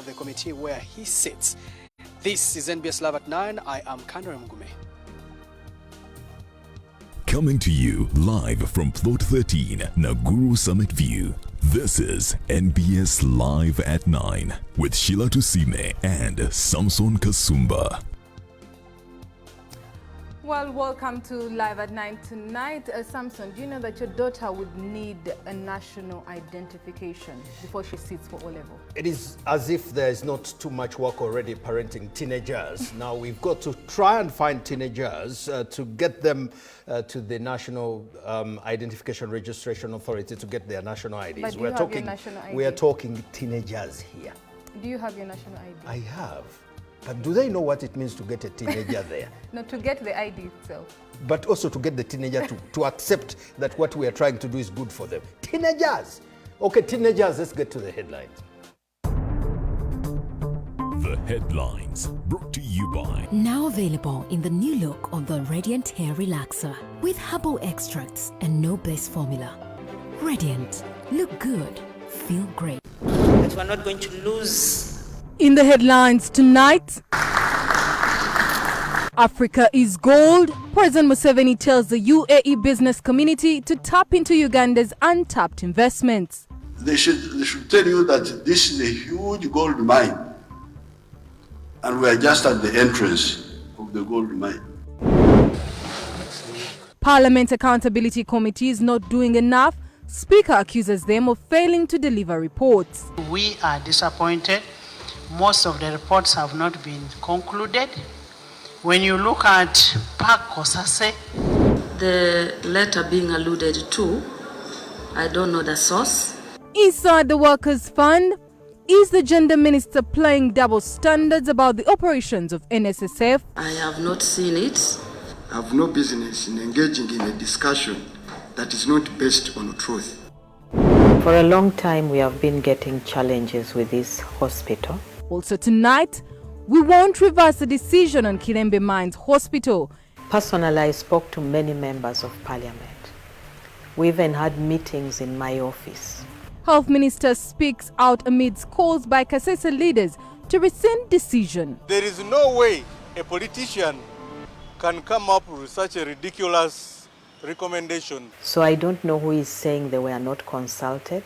of the committee where he sits. This is NBS Live at 9. I am Kandra Mgume. Coming to you live from Plot 13, Naguru Summit View. This is NBS Live at 9 with Sheila Tusime and Samson Kasumba. Well, welcome to Live at 9 tonight. Samson, do you know that your daughter would need a national identification before she sits for O-level? It is as if there is not too much work already parenting teenagers. Now we've got to try and find teenagers to get them to the National Identification Registration Authority to get their national IDs. But do you have your national ID? We are talking teenagers here. Do you have your national ID? I have. But do they know what it means to get a teenager there? No, to get the ID itself. But also to get the teenager to accept that what we are trying to do is good for them. Teenagers! Okay, teenagers, let's get to the headlines. The headlines brought to you by. Now available in the new look of the Radiant Hair Relaxer with herbal extracts and no base formula. Radiant. Look good. Feel great. But we're not going to lose. In the headlines tonight, Africa is gold. President Museveni tells the UAE business community to tap into Uganda's untapped investments. They should tell you that this is a huge gold mine, and we are just at the entrance of the gold mine. Parliament Accountability Committee is not doing enough. Speaker accuses them of failing to deliver reports. We are disappointed. Most of the reports have not been concluded. When you look at Park Kosase, the letter being alluded to, I don't know the source. Inside the Workers' Fund, is the gender minister playing double standards about the operations of NSSF? I have not seen it. I have no business in engaging in a discussion that is not based on truth. For a long time, we have been getting challenges with this hospital. Also tonight, we won't reverse the decision on Kirembe Mines Hospital. Personally, I spoke to many members of parliament. We even had meetings in my office. Health Minister speaks out amidst calls by Kasese leaders to rescind decision. There is no way a politician can come up with such a ridiculous recommendation. So I don't know who is saying they were not consulted.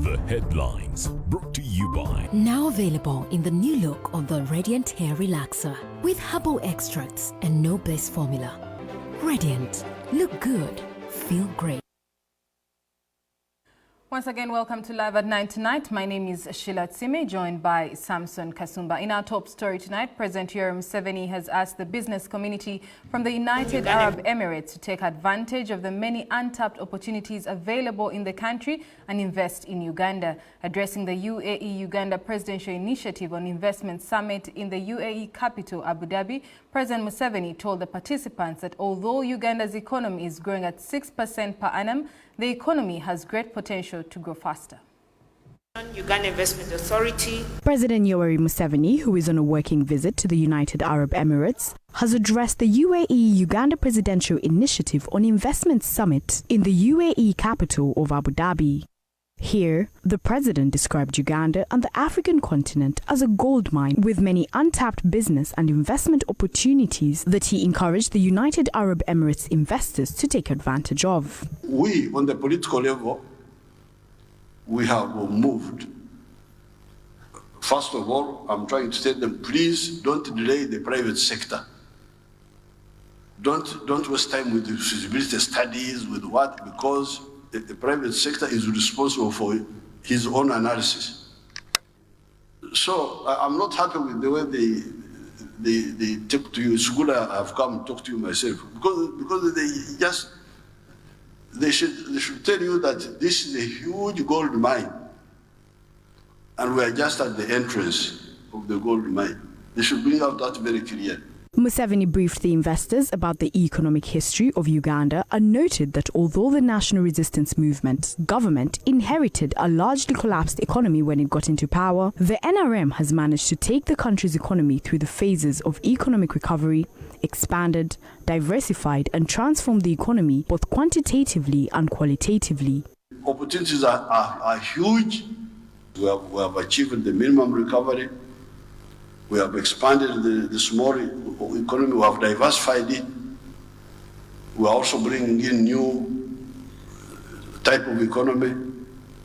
The headlines brought to you by. Now available in the new look of the Radiant Hair Relaxer with herbal extracts and no base formula. Radiant. Look good. Feel great. Once again, welcome to Live at 9 tonight. My name is Sheila Tusime, joined by Samson Kasumba. In our top story tonight, President Yoweri Museveni has asked the business community from the United Arab Emirates to take advantage of the many untapped opportunities available in the country and invest in Uganda. Addressing the UAE-Uganda Presidential Initiative on Investment Summit in the UAE capital, Abu Dhabi, President Museveni told the participants that although Uganda's economy is growing at 6% per annum, the economy has great potential to grow faster. Uganda Investment Authority. President Yoweri Museveni, who is on a working visit to the United Arab Emirates, has addressed the UAE-Uganda Presidential Initiative on Investment Summit in the UAE capital of Abu Dhabi. Here, the president described Uganda and the African continent as a gold mine with many untapped business and investment opportunities that he encouraged the United Arab Emirates investors to take advantage of. We, on the political level, we have moved. First of all, I'm trying to tell them, please don't delay the private sector. Don't waste time with the feasibility studies, with what, because the private sector is responsible for his own analysis. So I'm not happy with the way they talk to you. It's good I've come and talk to you myself, because they should tell you that this is a huge gold mine, and we are just at the entrance of the gold mine. They should bring out that very clearly. Museveni briefed the investors about the economic history of Uganda and noted that although the National Resistance Movement government inherited a largely collapsed economy when it got into power, the NRM has managed to take the country's economy through the phases of economic recovery, expanded, diversified and transformed the economy both quantitatively and qualitatively. Opportunities are huge, We have achieved the minimum recovery. We have expanded the small economy. We have diversified it. We are also bringing in new type of economy.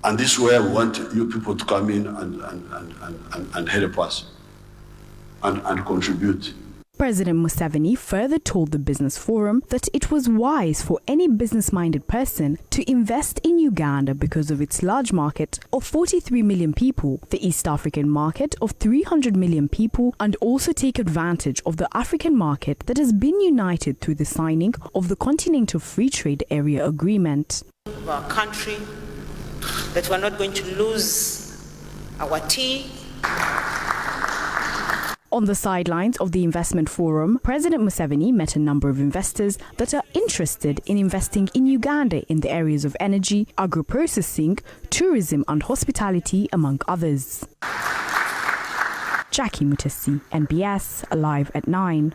And this is where we want you people to come in and help us and contribute. President Museveni further told the Business Forum that it was wise for any business-minded person to invest in Uganda because of its large market of 43 million people, the East African market of 300 million people, and also take advantage of the African market that has been united through the signing of the Continental Free Trade Area Agreement. Our country, that we're not going to lose our tea. On the sidelines of the investment forum, President Museveni met a number of investors that are interested in investing in Uganda in the areas of energy, agro-processing, tourism and hospitality, among others. Jackie Mutasi, NBS, Alive at 9.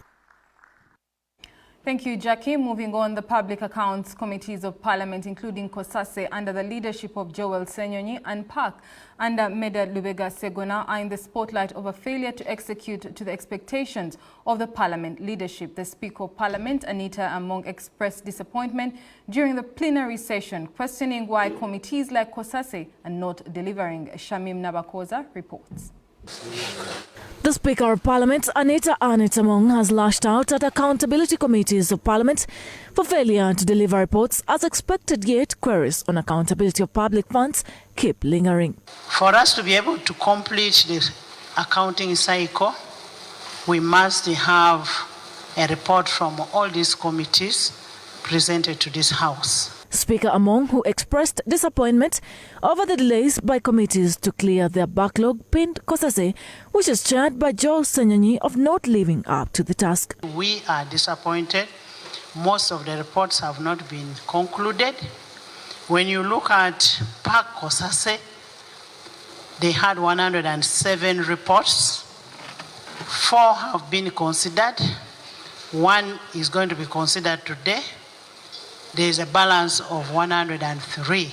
Thank you, Jackie. Moving on, the Public Accounts Committees of Parliament, including COSASE, under the leadership of Joel Senyonyi, and PAC, under Meda Lubega Segona, are in the spotlight of a failure to execute to the expectations of the Parliament leadership. The Speaker of Parliament, Anita Among, expressed disappointment during the plenary session, questioning why committees like COSASE are not delivering. Shamim Nabakoza reports. The Speaker of Parliament, Anita Among, has lashed out at accountability committees of Parliament for failure to deliver reports as expected, yet queries on accountability of public funds keep lingering. For us to be able to complete the accounting cycle, we must have a report from all these committees presented to this House. Speaker Among, who expressed disappointment over the delays by committees to clear their backlog, pinned COSASE, which is chaired by Joel Senyonyi, of not living up to the task. We are disappointed. Most of the reports have not been concluded. When you look at PAC COSASE, they had 107 reports. 4 have been considered. 1 is going to be considered today. There is a balance of 103.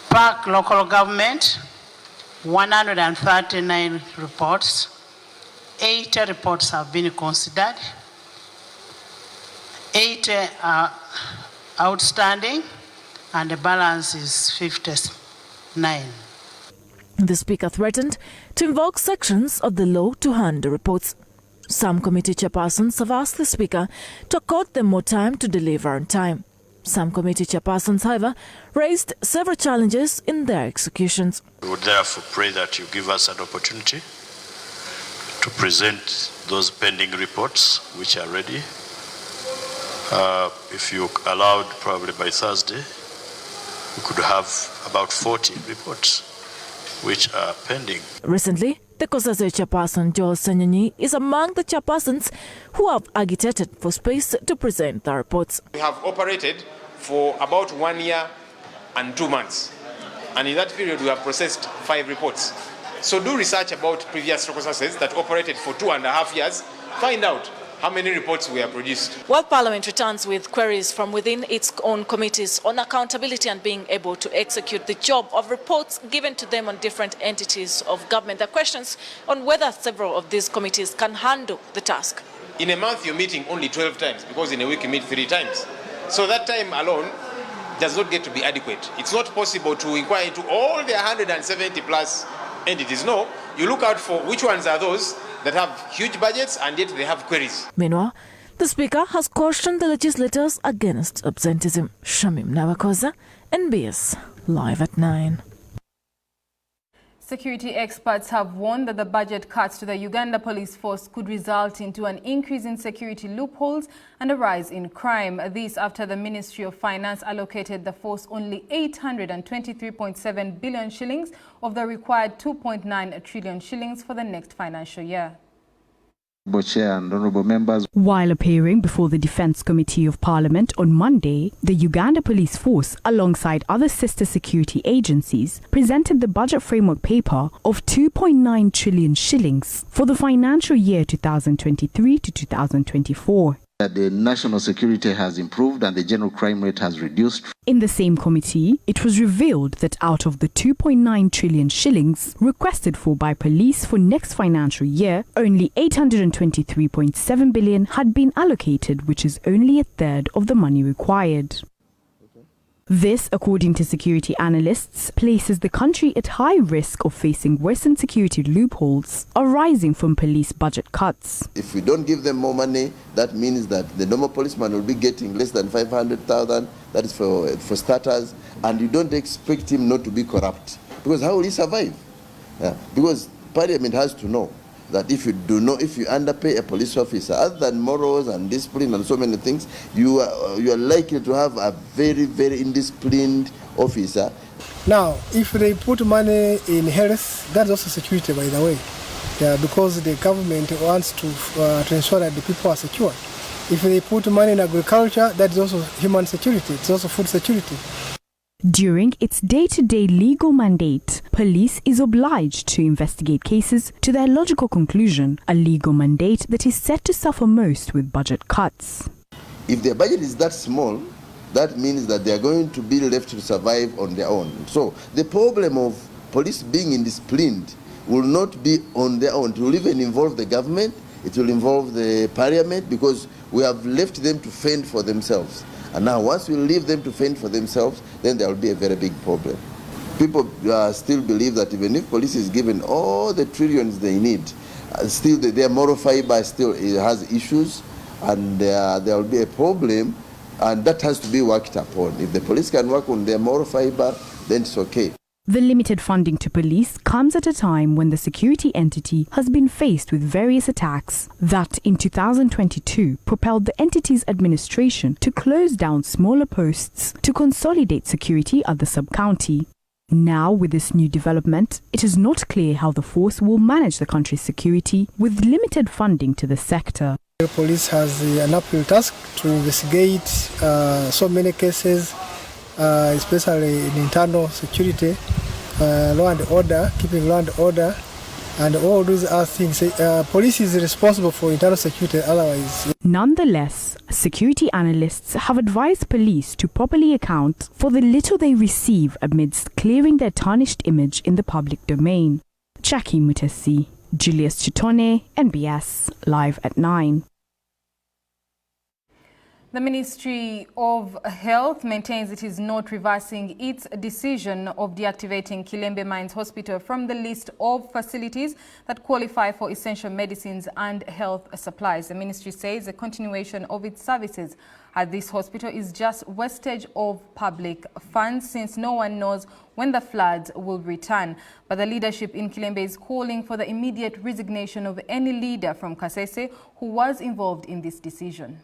PAC local government, 139 reports. 80 reports have been considered. 80 are outstanding, and the balance is 59. The Speaker threatened to invoke sections of the law to hand the reports. Some committee chairpersons have asked the Speaker to accord them more time to deliver on time. Some committee chairpersons, however, raised several challenges in their executions. We would therefore pray that you give us an opportunity to present those pending reports which are ready. If you allowed, probably by Thursday, we could have about 40 reports which are pending. Recently, the COSASE chairperson Joel Senyonyi is among the chairpersons who have agitated for space to present the reports. We have operated for about 1 year and 2 months, and in that period we have processed 5 reports. So do research about previous COSASEs that operated for 2.5 years, find out how many reports were produced. While Parliament returns with queries from within its own committees on accountability and being able to execute the job of reports given to them on different entities of government, there are questions on whether several of these committees can handle the task. In a month you're meeting only 12 times, because in a week you meet 3 times. So that time alone does not get to be adequate. It's not possible to inquire into all the 170 plus entities. No, you look out for which ones are those that have huge budgets and yet they have queries. Meanwhile, the Speaker has cautioned the legislators against absenteeism. Shamim Nabakoza, NBS, Live at 9. Security experts have warned that the budget cuts to the Uganda Police Force could result into an increase in security loopholes and a rise in crime. This after the Ministry of Finance allocated the force only 823.7 billion shillings of the required 2.9 trillion shillings for the next financial year. Chair and honorable members. While appearing before the Defence Committee of Parliament on Monday, the Uganda Police Force, alongside other sister security agencies, presented the budget framework paper of 2.9 trillion shillings for the financial year 2023 to 2024. The national security has improved and the general crime rate has reduced. In the same committee, it was revealed that out of the 2.9 trillion shillings requested for by police for next financial year, only 823.7 billion had been allocated, which is only a third of the money required. This, according to security analysts, places the country at high risk of facing worsened security loopholes arising from police budget cuts. If we don't give them more money, that means that the normal policeman will be getting less than 500,000. That is for starters, and you don't expect him not to be corrupt, because how will he survive? Because Parliament has to know that if you underpay a police officer, other than morals and discipline and so many things, you are likely to have a very, very indisciplined officer. Now, if they put money in health, that's also security, by the way, because the government wants to ensure that the people are secure. If they put money in agriculture, that is also human security. It's also food security. During its day-to-day legal mandate, police is obliged to investigate cases to their logical conclusion, a legal mandate that is set to suffer most with budget cuts. If their budget is that small, that means that they are going to be left to survive on their own. So the problem of police being indisciplined will not be on their own. It will even involve the government, it will involve the Parliament, because we have left them to fend for themselves. And now once we leave them to fend for themselves, then there will be a very big problem. People still believe that even if police is given all the trillions they need, still their moral fiber still has issues, and there will be a problem, and that has to be worked upon. If the police can work on their moral fiber, then it's okay. The limited funding to police comes at a time when the security entity has been faced with various attacks that in 2022 propelled the entity's administration to close down smaller posts to consolidate security at the sub-county. Now, with this new development, it is not clear how the force will manage the country's security with limited funding to the sector. The police has an uphill task to investigate so many cases, especially in internal security, law and order, keeping law and order, and all those other things. Police is responsible for internal security otherwise. Nonetheless, security analysts have advised police to properly account for the little they receive amidst clearing their tarnished image in the public domain. Jackie Mutesi, Julius Chitone, NBS, Live at 9. The Ministry of Health maintains it is not reversing its decision of deactivating Kilembe Mines Hospital from the list of facilities that qualify for essential medicines and health supplies. The ministry says the continuation of its services at this hospital is just wastage of public funds, since no one knows when the floods will return. But the leadership in Kilembe is calling for the immediate resignation of any leader from Kasese who was involved in this decision.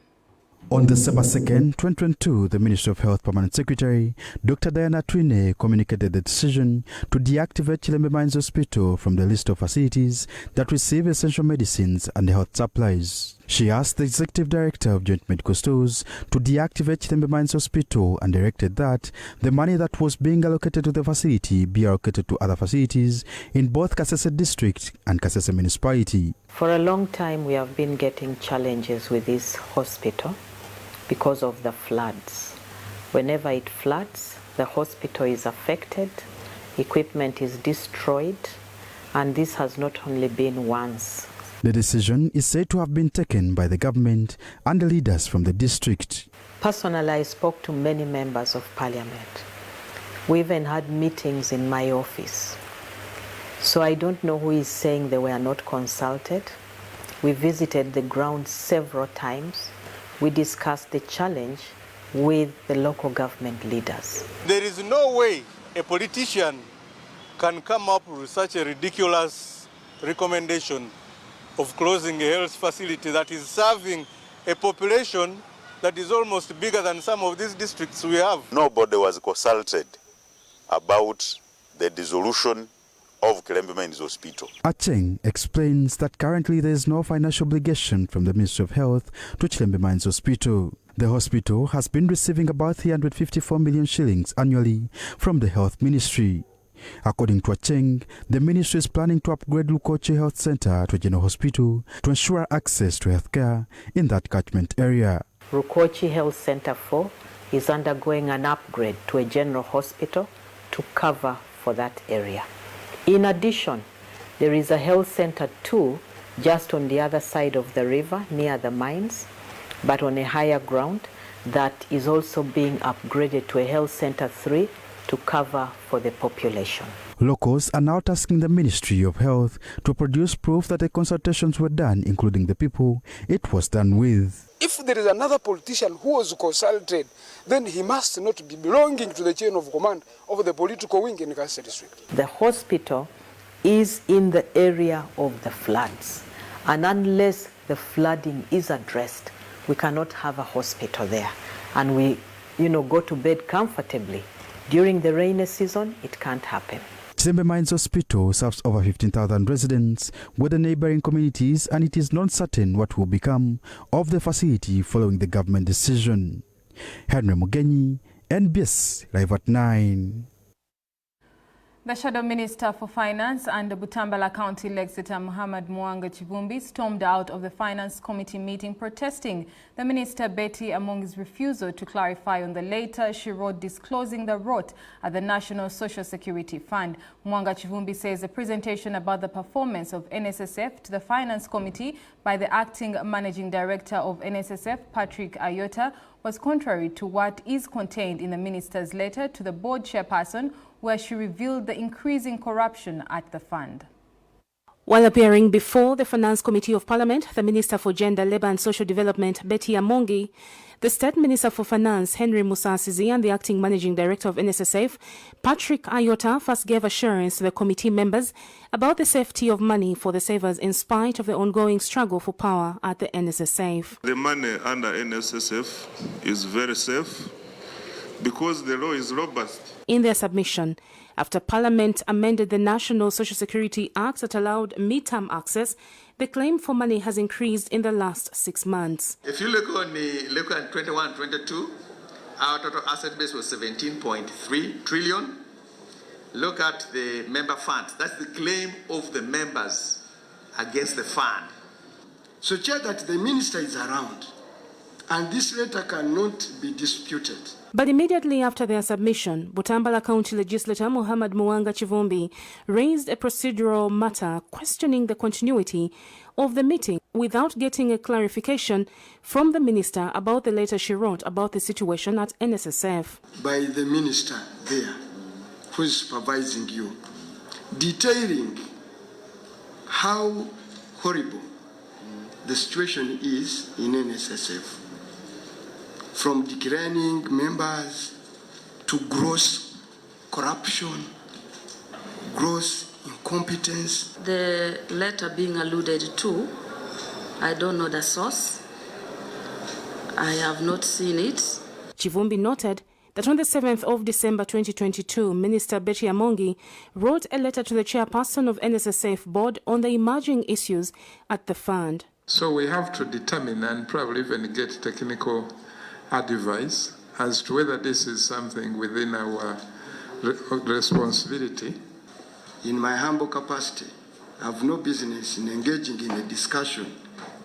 On December 2nd, 2022, the Ministry of Health Permanent Secretary, Dr. Diana Twine, communicated the decision to deactivate Kilembe Mines Hospital from the list of facilities that receive essential medicines and health supplies. She asked the Executive Director of Joint Medical Stores to deactivate Kilembe Mines Hospital and directed that the money that was being allocated to the facility be allocated to other facilities in both Kasese District and Kasese Municipality. For a long time, we have been getting challenges with this hospital because of the floods. Whenever it floods, the hospital is affected, equipment is destroyed, and this has not only been once. The decision is said to have been taken by the government and the leaders from the district. Personally, I spoke to many members of Parliament. We even had meetings in my office. So I don't know who is saying they were not consulted. We visited the ground several times. We discussed the challenge with the local government leaders. There is no way a politician can come up with such a ridiculous recommendation of closing a health facility that is serving a population that is almost bigger than some of these districts we have. Nobody was consulted about the dissolution of Kilembe Mines Hospital. Acheng explains that currently there is no financial obligation from the Ministry of Health to Kilembe Mines Hospital. The hospital has been receiving about 354 million shillings annually from the Health Ministry. According to Acheng, the ministry is planning to upgrade Lukoche Health Center to a general hospital to ensure access to healthcare in that catchment area. Rukochi Health Center 4 is undergoing an upgrade to a general hospital to cover for that area. In addition, there is a Health Center 2 just on the other side of the river near the mines, but on a higher ground, that is also being upgraded to a Health Center 3 to cover for the population. Locals are now tasking the Ministry of Health to produce proof that the consultations were done, including the people it was done with. If there is another politician who was consulted, then he must not be belonging to the chain of command of the political wing in Kasese District. The hospital is in the area of the floods, and unless the flooding is addressed, we cannot have a hospital there, and we go to bed comfortably. During the rainy season, it can't happen. Chilembe Mines Hospital serves over 15,000 residents with the neighboring communities, and it is not certain what will become of the facility following the government decision. Henry Mugenyi, NBS Live at 9. The Shadow Minister for Finance and the Butambala County Legislator Muhammad Mwanga Chivumbi stormed out of the Finance Committee meeting protesting the Minister Betty Amongi's refusal to clarify on the letter she wrote disclosing the rot at the National Social Security Fund. Mwanga Chivumbi says the presentation about the performance of NSSF to the Finance Committee by the Acting Managing Director of NSSF, Patrick Ayota, was contrary to what is contained in the Minister's letter to the board chairperson, where she revealed the increasing corruption at the fund. While appearing before the Finance Committee of Parliament, the Minister for Gender, Labour and Social Development, Betty Amongi, the State Minister for Finance, Henry Musasizi, and the Acting Managing Director of NSSF, Patrick Ayota, first gave assurance to the committee members about the safety of money for the savers in spite of the ongoing struggle for power at the NSSF. The money under NSSF is very safe because the law is robust. In their submission, after Parliament amended the National Social Security Act that allowed midterm access, the claim for money has increased in the last 6 months. If you look at 21-22, our total asset base was 17.3 trillion. Look at the member funds. That's the claim of the members against the fund. So, Chair, that the minister is around, and this letter cannot be disputed. But immediately after their submission, Butambala County Legislator Muhammad Mwanga Chivumbi raised a procedural matter questioning the continuity of the meeting without getting a clarification from the minister about the letter she wrote about the situation at NSSF. By the minister there, who is supervising you, detailing how horrible the situation is in NSSF. From declining members to gross corruption, gross incompetence. The letter being alluded to, I don't know the source. I have not seen it. Chivumbi noted that on the 7th of December 2022, Minister Betty Amongi wrote a letter to the chairperson of NSSF board on the emerging issues at the fund. So we have to determine and probably even get technical advice as to whether this is something within our responsibility. In my humble capacity, I have no business in engaging in a discussion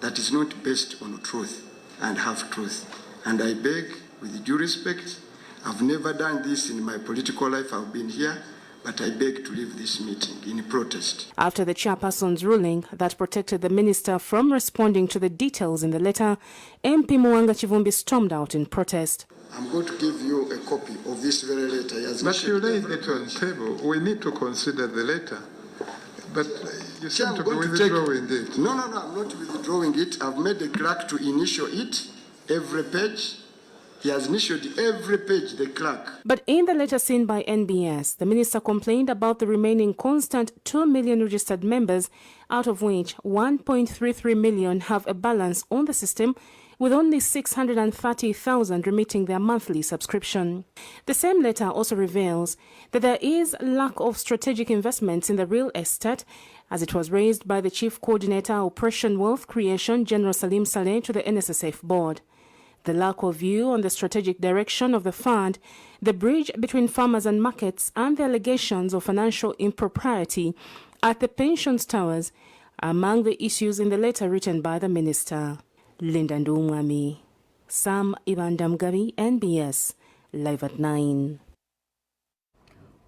that is not based on truth and half truth. And I beg, with due respect, I've never done this in my political life. I've been here, but I beg to leave this meeting in protest. After the chairperson's ruling that protected the minister from responding to the details in the letter, MP Mwanga Chivumbi stormed out in protest. I'm going to give you a copy of this very letter. But you laid it on the table. We need to consider the letter. But you seem to be withdrawing it. No, I'm not withdrawing it. I've made the clerk to initial it, every page. He has initiated every page, the clerk. But in the letter seen by NBS, the minister complained about the remaining constant 2 million registered members, out of which 1.33 million have a balance on the system, with only 630,000 remitting their monthly subscription. The same letter also reveals that there is lack of strategic investments in the real estate, as it was raised by the Chief Coordinator Operation Wealth Creation, General Salim Saleh, to the NSSF board. The lack of view on the strategic direction of the fund, the bridge between farmers and markets, and the allegations of financial impropriety at the pensions towers are among the issues in the letter written by the minister. Linda Ndumwami, Sam Ibandamgabi, NBS, Live at 9.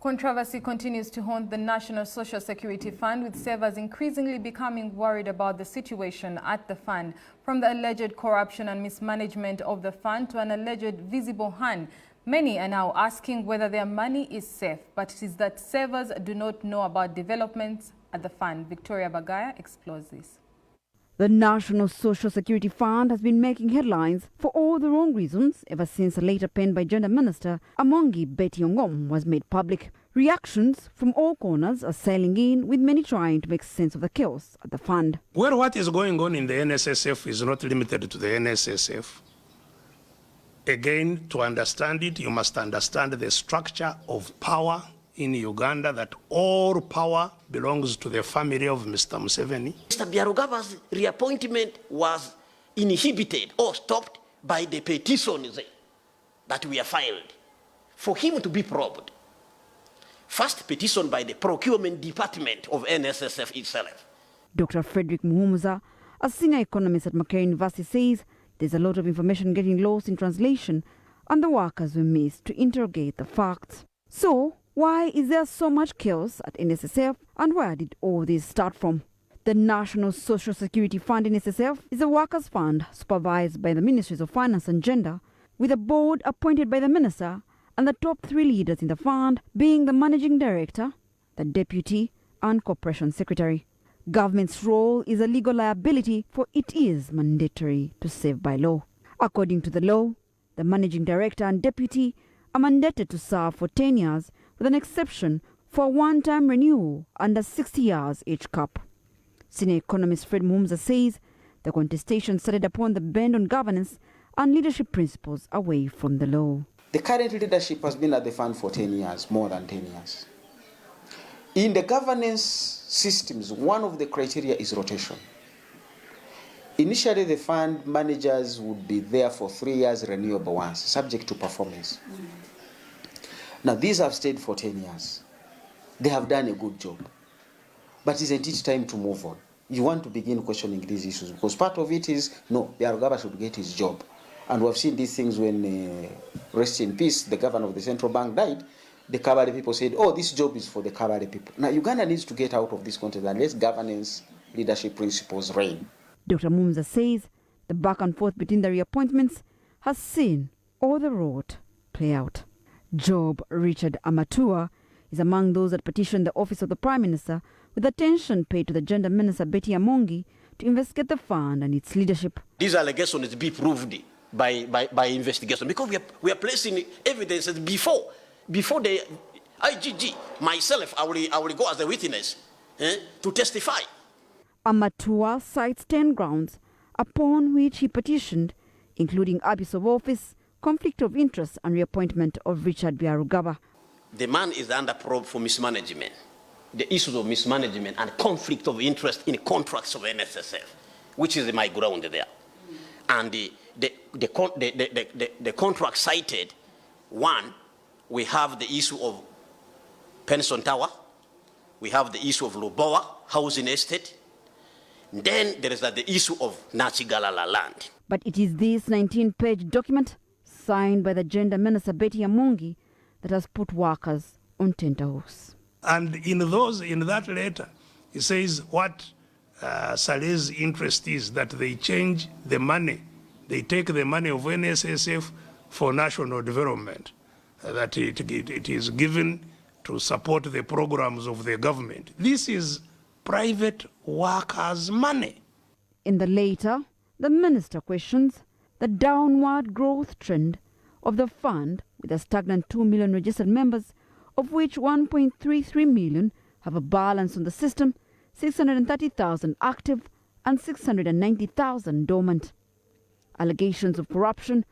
Controversy continues to haunt the National Social Security Fund, with savers increasingly becoming worried about the situation at the fund. From the alleged corruption and mismanagement of the fund to an alleged visible hand, many are now asking whether their money is safe. But it is that savers do not know about developments at the fund. Victoria Bagaya explores this. The National Social Security Fund has been making headlines for all the wrong reasons ever since a letter penned by Gender Minister Amongi Betty Ongom was made public. Reactions from all corners are sailing in, with many trying to make sense of the chaos at the fund. Well, what is going on in the NSSF is not limited to the NSSF. Again, to understand it, you must understand the structure of power in Uganda, that all power belongs to the family of Mr. Museveni. Mr. Byarugava's reappointment was inhibited or stopped by the petitions that were filed for him to be probed. First petition by the procurement department of NSSF itself. Dr. Frederick Muhumuza, a senior economist at Makerere University, says there's a lot of information getting lost in translation and the workers were missed to interrogate the facts. So, why is there so much chaos at NSSF, and where did all this start from? The National Social Security Fund NSSF is a workers' fund supervised by the Ministries of Finance and Gender, with a board appointed by the minister and the top 3 leaders in the fund being the managing director, the deputy and corporation secretary. Government's role is a legal liability, for it is mandatory to save by law. According to the law, the managing director and deputy are mandated to serve for 10 years, with an exception for a one-time renewal under 60 years each cap. Senior economist Fred Muhumuza says the contestation started upon the bend on governance and leadership principles away from the law. The current leadership has been at the fund for 10 years, more than 10 years. In the governance systems, one of the criteria is rotation. Initially, the fund managers would be there for 3 years, renewable once, subject to performance. Now, these have stayed for 10 years. They have done a good job. But isn't it time to move on? You want to begin questioning these issues, because part of it is, no, Byarugava should get his job. And we've seen these things when, rest in peace, the governor of the central bank died. The Kabale people said, oh, this job is for the Kabale people. Now, Uganda needs to get out of this context and let governance leadership principles reign. Dr. Muhumuza says the back and forth between the reappointments has seen all the road play out. Job Richard Amatua is among those that petitioned the office of the Prime Minister, with attention paid to the Gender Minister Betty Amongi to investigate the fund and its leadership. These allegations be proved by investigation, because we are placing evidences before the IGG. Myself, I will go as a witness to testify. Amatua cites 10 grounds upon which he petitioned, including abuse of office, conflict of interest and reappointment of Richard Byarugava. The man is under probe for mismanagement, the issues of mismanagement and conflict of interest in contracts of NSSF, which is my ground there. And the contract cited, one, we have the issue of Penson Tower, we have the issue of Lubowa housing estate, then there is the issue of Nachigalala land. But it is this 19-page document signed by the Gender Minister Betty Amongi that has put workers on tenterhooks. And in that letter, it says what Saleh's interest is, that they change the money. They take the money of NSSF for national development, that it is given to support the programs of the government. This is private workers' money. In the letter, the minister questions the downward growth trend of the fund, with a stagnant 2 million registered members, of which 1.33 million have a balance on the system, 630,000 active and 690,000 dormant. Allegations of corruption,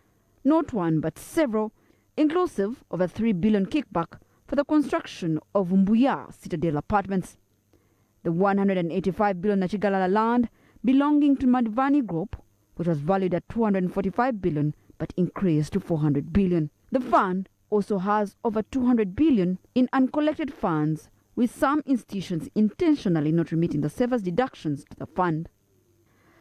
not one but several, inclusive of a 3 billion kickback for the construction of Mbuya Citadel apartments. The 185 billion Nachigalala land belonging to Madivani Group, which was valued at 245 billion but increased to 400 billion. The fund also has over 200 billion in uncollected funds, with some institutions intentionally not remitting the service deductions to the fund.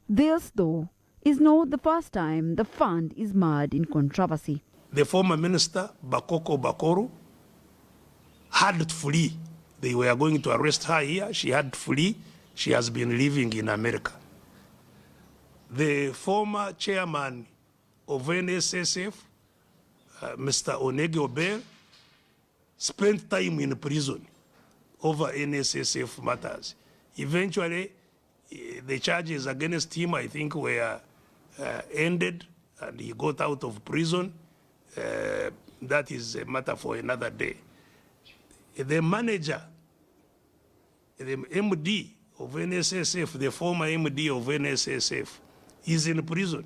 This, though, is not the first time the fund is mired in controversy. The former minister, Bakoko Bakoro, had to flee. They were going to arrest her here. She had to flee. She has been living in America. The former chairman of NSSF, Mr. Onege Obel, spent time in prison over NSSF matters. Eventually, the charges against him, I think, were ended, and he got out of prison. That is a matter for another day. The manager, the MD of NSSF, the former MD of NSSF, is in prison.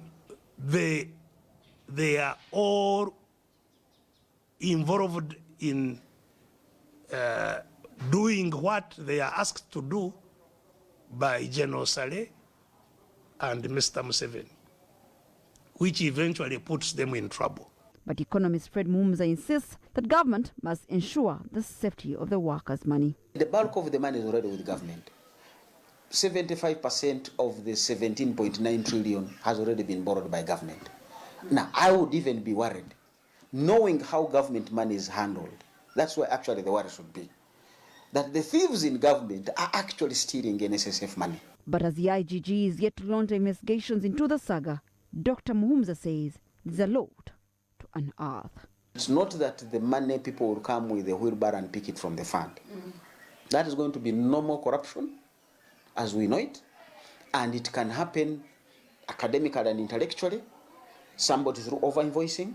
They are all involved in doing what they are asked to do by General Saleh and Mr. Museveni, which eventually puts them in trouble. But economist Fred Muhumuza insists that government must ensure the safety of the workers' money. The bulk of the money is already with government. 75% of the 17.9 trillion has already been borrowed by government. Now, I would even be worried, knowing how government money is handled. That's where actually the worry should be, that the thieves in government are actually stealing NSSF money. But as the IGG is yet to launch investigations into the saga, Dr. Muhumuza says there's a lot to unearth. It's not that the money people will come with a wheelbarrow and pick it from the fund. That is going to be normal corruption as we know it, and it can happen academically and intellectually, somebody through over-invoicing.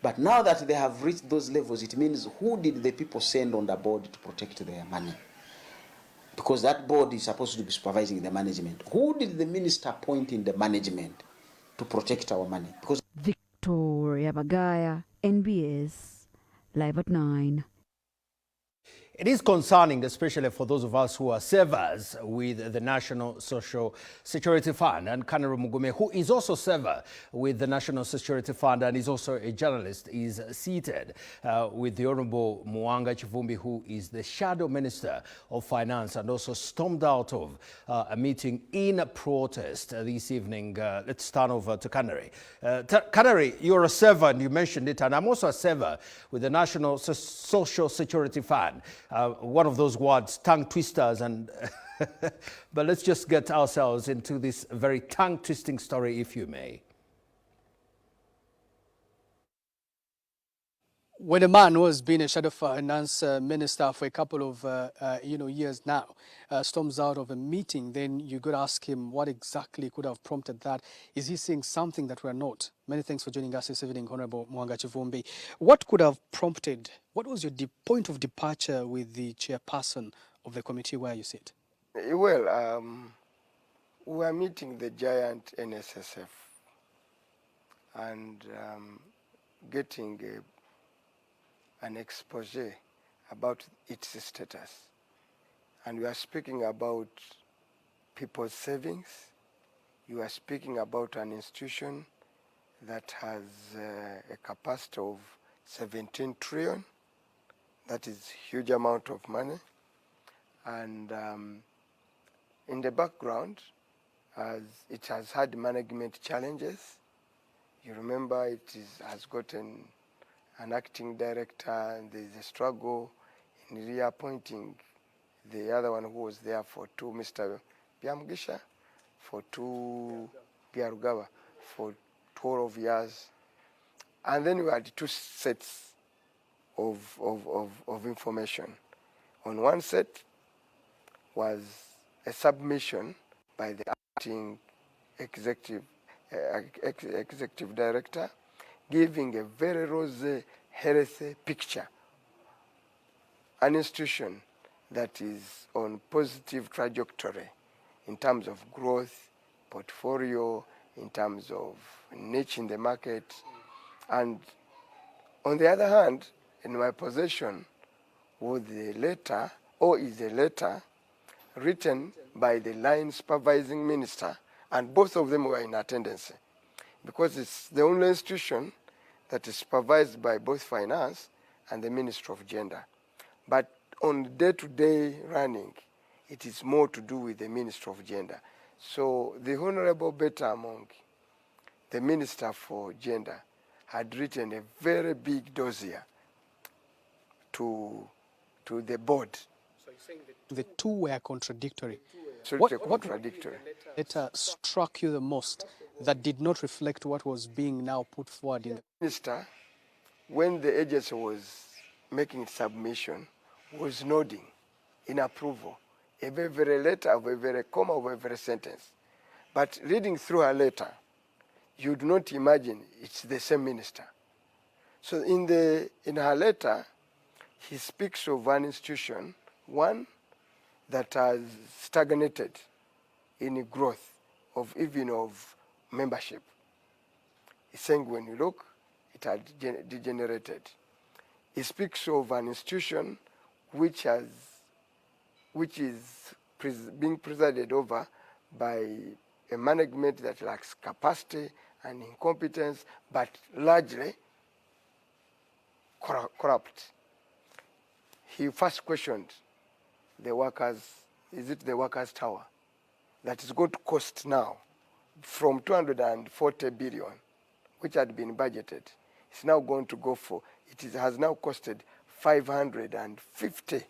But now that they have reached those levels, it means who did the people send on the board to protect their money? Because that board is supposed to be supervising the management. Who did the minister appoint in the management to protect our money? Because Victoria Bagaya, NBS, Live at 9. It is concerning, especially for those of us who are servers with the National Social Security Fund. And Kanaro Mugume, who is also server with the National Security Fund and is also a journalist, is seated with the Honorable Mwanga Chivumbi, who is the Shadow Minister of Finance, and also stormed out of a meeting in protest this evening. Let's turn over to Kanari. Kanari, you're a server, and you mentioned it, and I'm also a server with the National Social Security Fund. One of those words, tongue twisters, and but let's just get ourselves into this very tongue twisting story, if you may. When a man who has been a shadow finance minister for a couple of years now storms out of a meeting, then you could ask him what exactly could have prompted that. Is he saying something that we're not? Many thanks for joining us this evening, Honorable Mwanga Chivumbi. What could have prompted, what was your point of departure with the chairperson of the committee where you sit? Well, we were meeting the giant NSSF and getting an expose about its status. And we are speaking about people's savings. You are speaking about an institution that has a capacity of 17 trillion. That is a huge amount of money. And in the background, as it has had management challenges. You remember has gotten an acting director, and there's a struggle in reappointing the other one who was there for two, Mr. Byamgisha, for two, Byarugaba, for 12 years. And then we had two sets of information. On one set was a submission by the acting executive director, giving a very rosy, healthy picture. An institution that is on positive trajectory in terms of growth, portfolio, in terms of niche in the market. And on the other hand, in my possession was the letter, or is a letter, written by the line supervising minister, and both of them were in attendance. because it's the only institution that is supervised by both finance and the Ministry of Gender. But on day-to-day running, it is more to do with the Ministry of Gender. So the Honorable Betta Among, the Minister for Gender, had written a very big dossier to the board. So you're saying that the two were contradictory? Contradictory. What letter struck you the most that did not reflect what was being now put forward in the Minister, when the agency was making its submission, was nodding in approval of every letter, of every comma, of every sentence. But reading through her letter, you do not imagine it's the same minister. So in her letter, he speaks of an institution, one that has stagnated in growth of even of membership. He's saying when you look, it had degenerated. He speaks of an institution which is being presided over by a management that lacks capacity and incompetence, but largely corrupt. He first questioned the workers, is it the workers' tower that is going to cost now from 240 billion, which had been budgeted, it's now going to go for, has now costed 550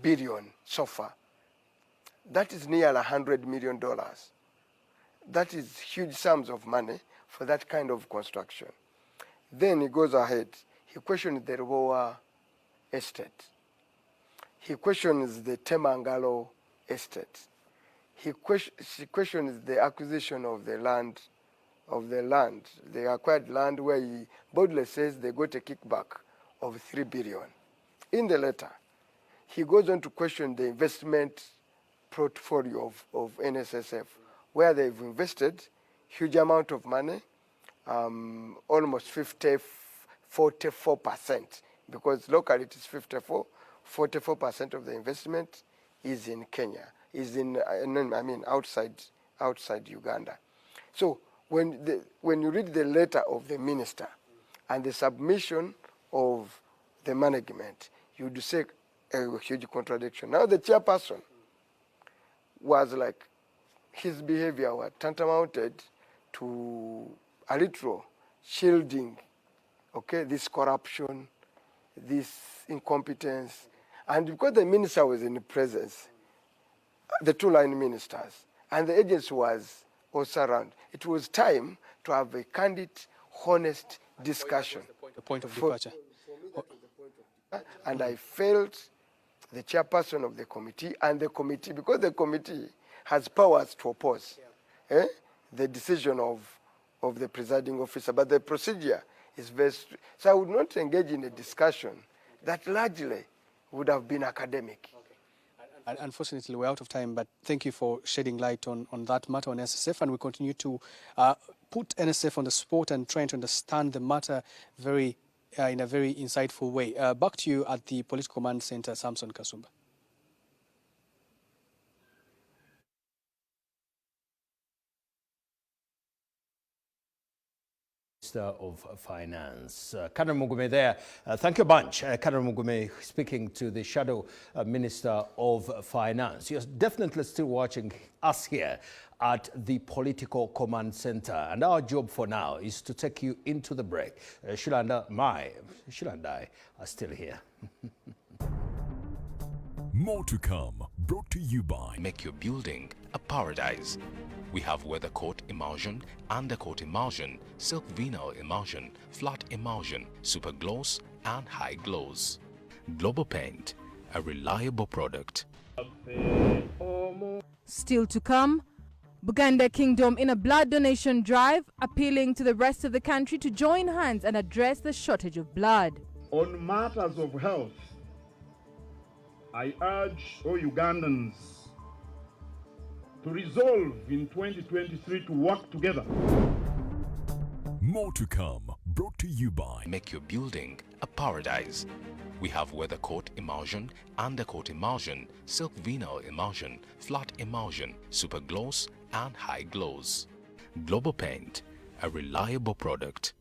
billion so far. That is nearly $100 million. That is huge sums of money for that kind of construction. Then he goes ahead. He questions the Rubowa estate. He questions the Temangalo estate. She questions the acquisition of the land, the acquired land, where he boldly says they got a kickback of 3 billion. In the letter, he goes on to question the investment portfolio of NSSF, where they've invested huge amount of money, almost 44%, because locally it is 44% of the investment is in Kenya, is in, outside Uganda. So when you read the letter of the minister and the submission of the management, you do say a huge contradiction. Now the chairperson was like, his behavior was tantamounted to a literal shielding, okay, this corruption, this incompetence. And because the minister was in the presence, the two-line ministers, and the agency was also around, it was time to have a candid, honest discussion. The point of departure. And I felt the chairperson of the committee and the committee, because the committee has powers to oppose the decision of the presiding officer, but the procedure is very strict. So I would not engage in a discussion that largely would have been academic. Okay. Unfortunately, we're out of time, but thank you for shedding light on that matter on NSSF, and we continue to put NSSF on the spot and trying to understand the matter in a very insightful way. Back to you at the Political Command Center, Samson Kasumba. Minister of Finance. Karen Mugume there. Thank you a bunch. Karen Mugume speaking to the Shadow Minister of Finance. You're definitely still watching us here at the Political Command Center. And our job for now is to take you into the break. Sheila and I are still here. More to come, brought to you by Make Your Building a Paradise. We have weather-coat emulsion, undercoat emulsion, silk vinyl emulsion, flat emulsion, super gloss and high gloss. Global Paint, a reliable product. Still to come, Buganda Kingdom in a blood donation drive, appealing to the rest of the country to join hands and address the shortage of blood. On matters of health, I urge all Ugandans to resolve in 2023 to work together. More to come, brought to you by Make Your Building a Paradise. We have weather-coat emulsion, undercoat emulsion, silk vinyl emulsion, flat emulsion, super gloss and high gloss. Global Paint, a reliable product.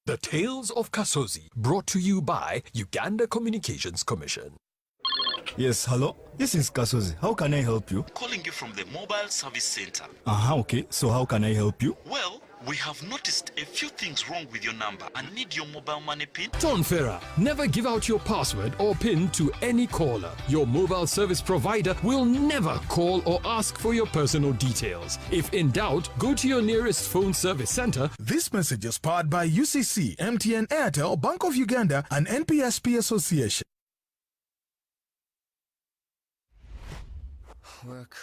The Tales of Kasozi, brought to you by Uganda Communications Commission. Yes, hello? This is Kasozi. How can I help you? Calling you from the mobile service center. Okay. So how can I help you? Well, we have noticed a few things wrong with your number and need your mobile money PIN. Ton Ferrer, never give out your password or PIN to any caller. Your mobile service provider will never call or ask for your personal details. If in doubt, go to your nearest phone service center. This message is powered by UCC, MTN, Airtel, Bank of Uganda, and NPSP Association. Work.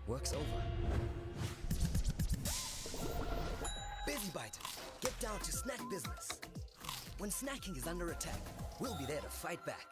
Work's over. Busy Biter, get down to snack business. When snacking is under attack, we'll be there to fight back.